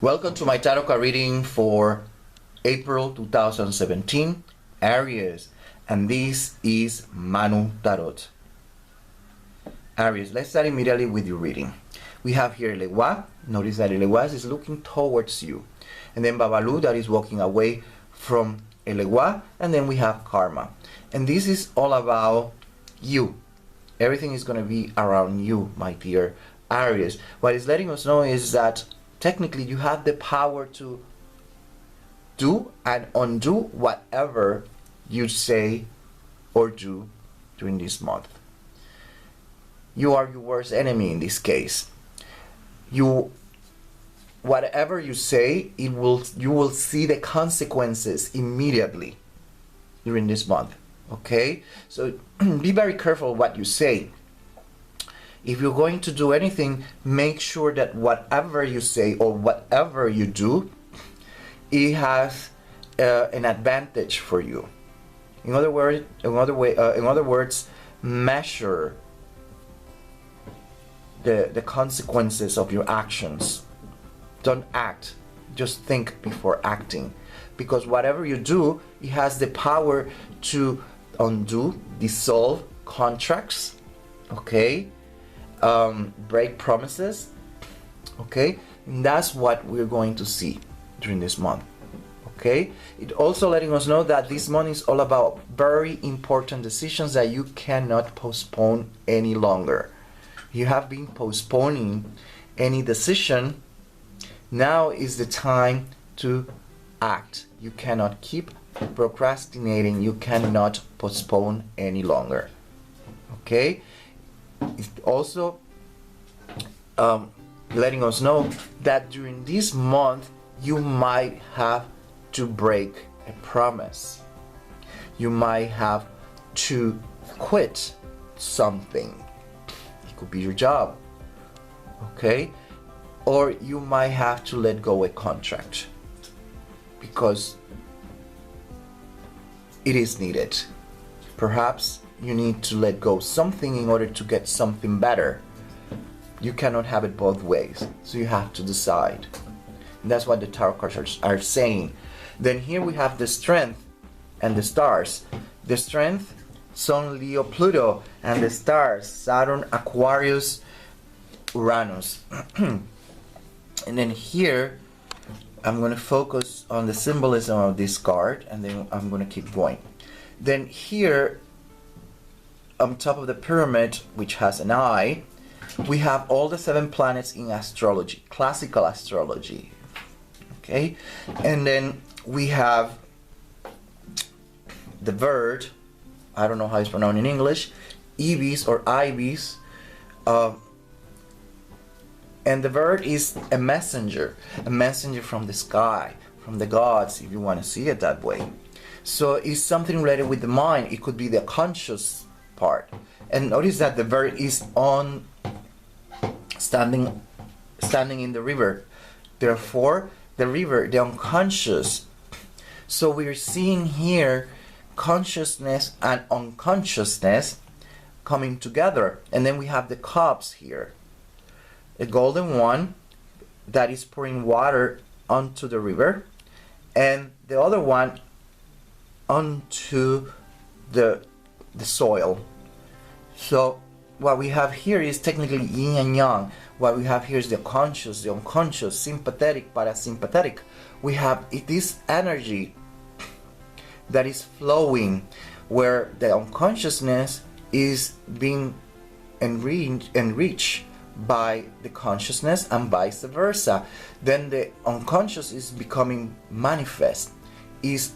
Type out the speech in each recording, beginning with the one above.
Welcome to my tarot card reading for April 2017, Aries, and this is Manu Tarot. Aries, let's start immediately with your reading. We have here Lewa. Notice that Lewa is looking towards you. And then Babalu, that is walking away from Lewa. And then we have Karma. And this is all about you. Everything is going to be around you, my dear Aries. What it's letting us know is that technically you have the power to do and undo whatever you say or do during this month. You are your worst enemy in this case. Whatever you say, you will see the consequences immediately during this month. Okay? So be very careful what you say. If you're going to do anything, make sure that whatever you say or whatever you do, it has an advantage for you. In other words, measure the consequences of your actions. Don't act, just think before acting, because whatever you do, it has the power to undo, dissolve contracts, okay, break promises, okay, and that's what we're going to see during this month. Okay, it also letting us know that this month is all about very important decisions that you cannot postpone any longer. You have been postponing any decision. Now is the time to act. You cannot keep procrastinating. You cannot postpone any longer. Okay, it's also letting us know that during this month you might have to break a promise. You might have to quit something. It could be your job, okay? Or you might have to let go a contract because it is needed. Perhaps you need to let go something in order to get something better. You cannot have it both ways, so you have to decide. And that's what the tarot cards are saying. Then here we have the strength and the stars. The strength, Sun, Leo, Pluto, and the stars, Saturn, Aquarius, Uranus. And then here, I'm going to focus on the symbolism of this card, and then I'm going to keep going. Then here, on top of the pyramid, which has an eye, we have all the 7 planets in astrology, classical astrology. Okay, and then we have the bird, I don't know how it's pronounced in English, ibis or ibis, and the bird is a messenger from the sky, from the gods, if you want to see it that way. So it's something related with the mind. It could be the conscious part. And notice that the bird is on standing in the river. Therefore, the river, the unconscious. So we're seeing here consciousness and unconsciousness coming together. And then we have the cups here. A golden one that is pouring water onto the river, and the other one onto the soil. So what we have here is technically yin and yang. What we have here is the conscious, the unconscious, sympathetic, parasympathetic. We have this energy that is flowing, where the unconsciousness is being enriched by the consciousness and vice versa. Then the unconscious is becoming manifest, is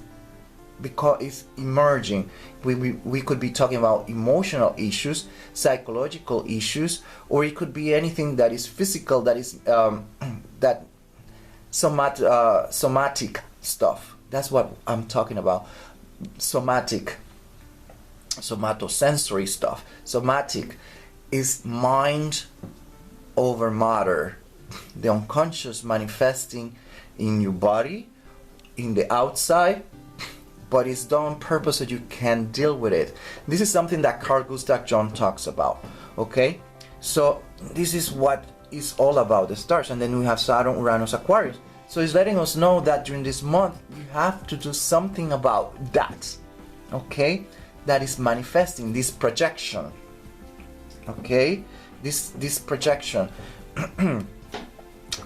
emerging. We could be talking about emotional issues, psychological issues, or it could be anything that is physical, that is that somatic stuff. That's what I'm talking about. Somatosensory stuff. Somatic is mind over matter. The unconscious manifesting in your body, in the outside, but it's done on purpose so you can deal with it. This is something that Carl Gustav Jung talks about. Okay, so this is what is all about the stars. And then we have Saturn, Uranus, Aquarius. So it's letting us know that during this month you have to do something about that, okay? That is manifesting this projection, okay? This projection.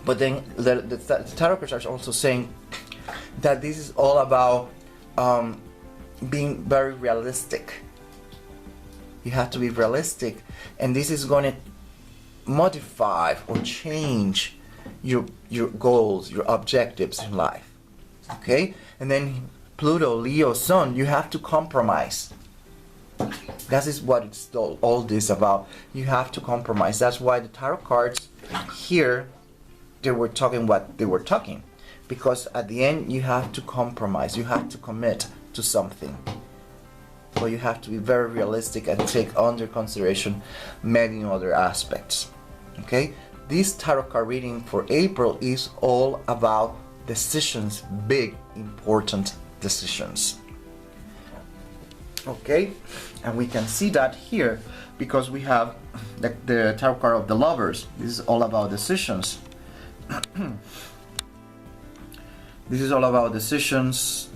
But then the tarot cards are also saying that this is all about being very realistic. You have to be realistic, and this is going to modify or change your goals, your objectives in life, okay? And then Pluto, Leo, Sun, you have to compromise. That is what it's all this about. You have to compromise. That's why the tarot cards here, they were talking what they were talking, because at the end you have to compromise. You have to commit to something. But you have to be very realistic and take under consideration many other aspects. Okay? This tarot card reading for April is all about decisions, big, important decisions. Okay? And we can see that here because we have the tarot card of the Lovers. This is all about decisions. This is all about decisions,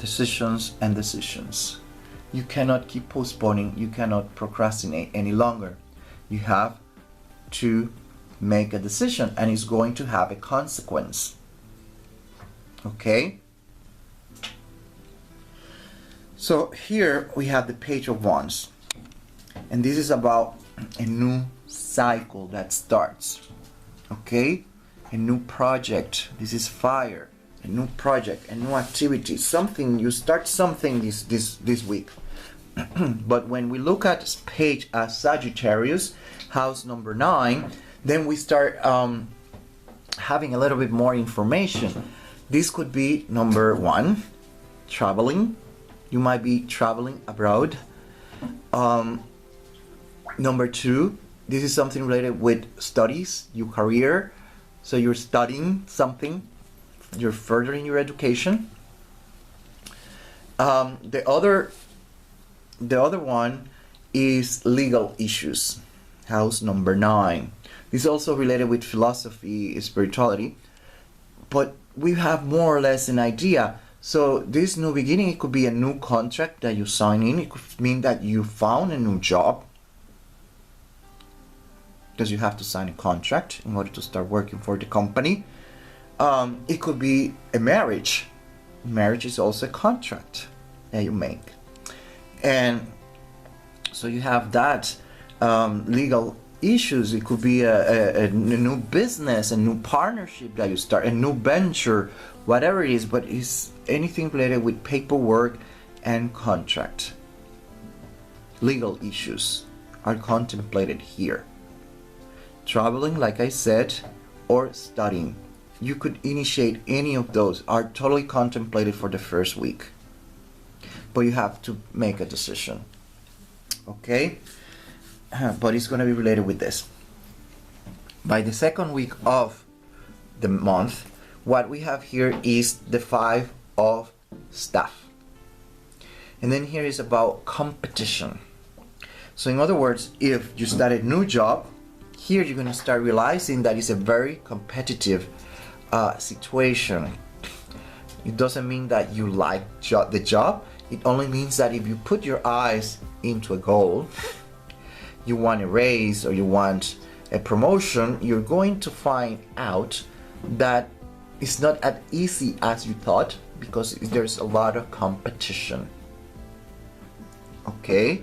and decisions. You cannot keep postponing, you cannot procrastinate any longer. You have to make a decision, and it's going to have a consequence. Okay? So here we have the Page of Wands, and this is about a new cycle that starts. Okay? A new project. This is fire. A new project, a new activity, something, you start something this week. But when we look at page as Sagittarius, house number 9, then we start having a little bit more information. This could be number 1, traveling. You might be traveling abroad. Number 2, this is something related with studies, your career. So you're studying something, you're furthering your education. The other one is legal issues, house number 9. This is also related with philosophy, spirituality, but we have more or less an idea. So this new beginning, it could be a new contract that you sign in. It could mean that you found a new job, because you have to sign a contract in order to start working for the company. It could be a marriage. Marriage is also a contract that you make. And so you have that legal issues. It could be a new business, a new partnership that you start, a new venture, whatever it is, but it's anything related with paperwork and contract. Legal issues are contemplated here. Traveling, like I said, or studying. You could initiate any of those, are totally contemplated for the first week. But you have to make a decision. Okay? But it's going to be related with this. By the second week of the month, what we have here is the 5 of Staff. And then here is about competition. So in other words, if you start a new job, here you're going to start realizing that it's a very competitive situation. It doesn't mean that you like the job. It only means that if you put your eyes into a goal, you want a raise or you want a promotion, you're going to find out that it's not as easy as you thought, because there's a lot of competition. Okay?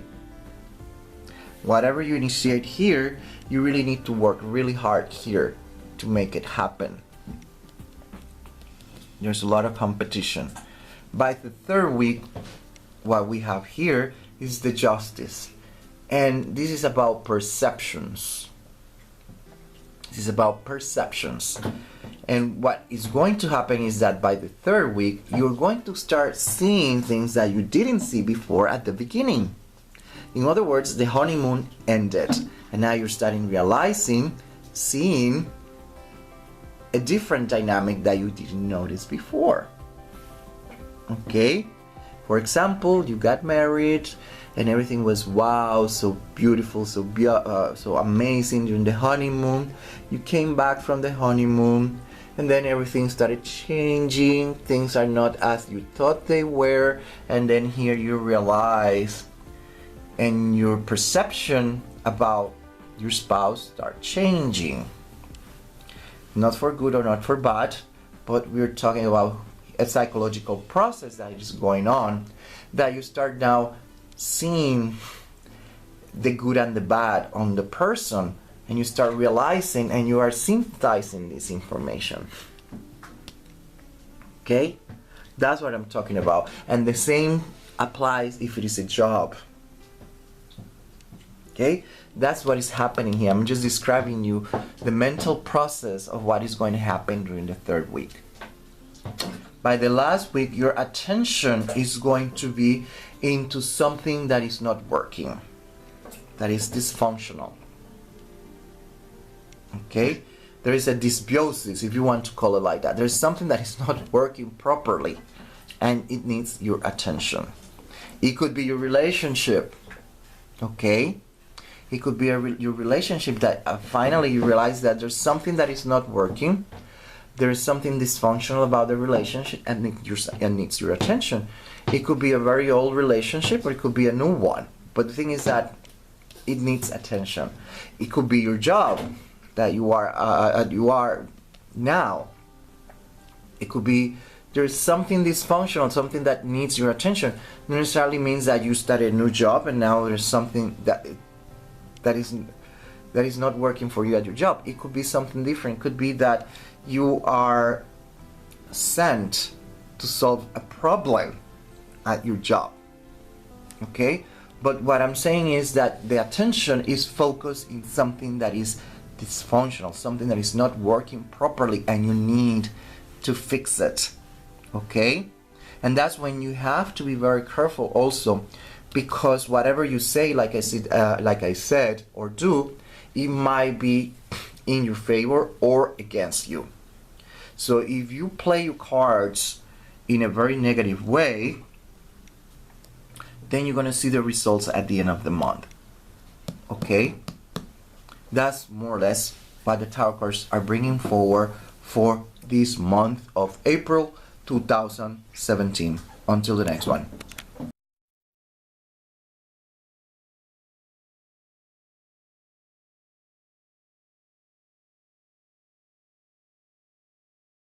Whatever you initiate here, you really need to work really hard here to make it happen. There's a lot of competition. By the third week, what we have here is the Justice. And this is about perceptions. This is about perceptions. And what is going to happen is that by the third week, you're going to start seeing things that you didn't see before at the beginning. In other words, the honeymoon ended. And now you're starting realizing, seeing a different dynamic that you didn't notice before. Okay? For example, you got married and everything was wow, so beautiful, so amazing during the honeymoon. You came back from the honeymoon and then everything started changing. Things are not as you thought they were, and then here you realize, and your perception about your spouse start changing. Not for good or not for bad, but we're talking about a psychological process that is going on, that you start now seeing the good and the bad on the person, and you start realizing and you are synthesizing this information. Okay, that's what I'm talking about. And the same applies if it is a job. Okay, that's what is happening here. I'm just describing you the mental process of what is going to happen during the third week. By the last week, your attention is going to be into something that is not working, that is dysfunctional. Okay, there is a dysbiosis, if you want to call it like that. There's something that is not working properly, and it needs your attention. It could be your relationship. Okay, it could be your relationship that finally you realize that there's something that is not working. There is something dysfunctional about the relationship and needs your attention. It could be a very old relationship, or it could be a new one. But the thing is that it needs attention. It could be your job that you are now. It could be there's something dysfunctional, something that needs your attention. Not necessarily means that you started a new job and now there's something that is not working for you at your job. It could be something different. It could be that you are sent to solve a problem at your job. Okay? But what I'm saying is that the attention is focused in something that is dysfunctional, something that is not working properly, and you need to fix it. Okay? And that's when you have to be very careful also, because whatever you say, like I said, or do, it might be in your favor or against you. So if you play your cards in a very negative way, then you're going to see the results at the end of the month. Okay? That's more or less what the tarot cards are bringing forward for this month of April 2017. Until the next one.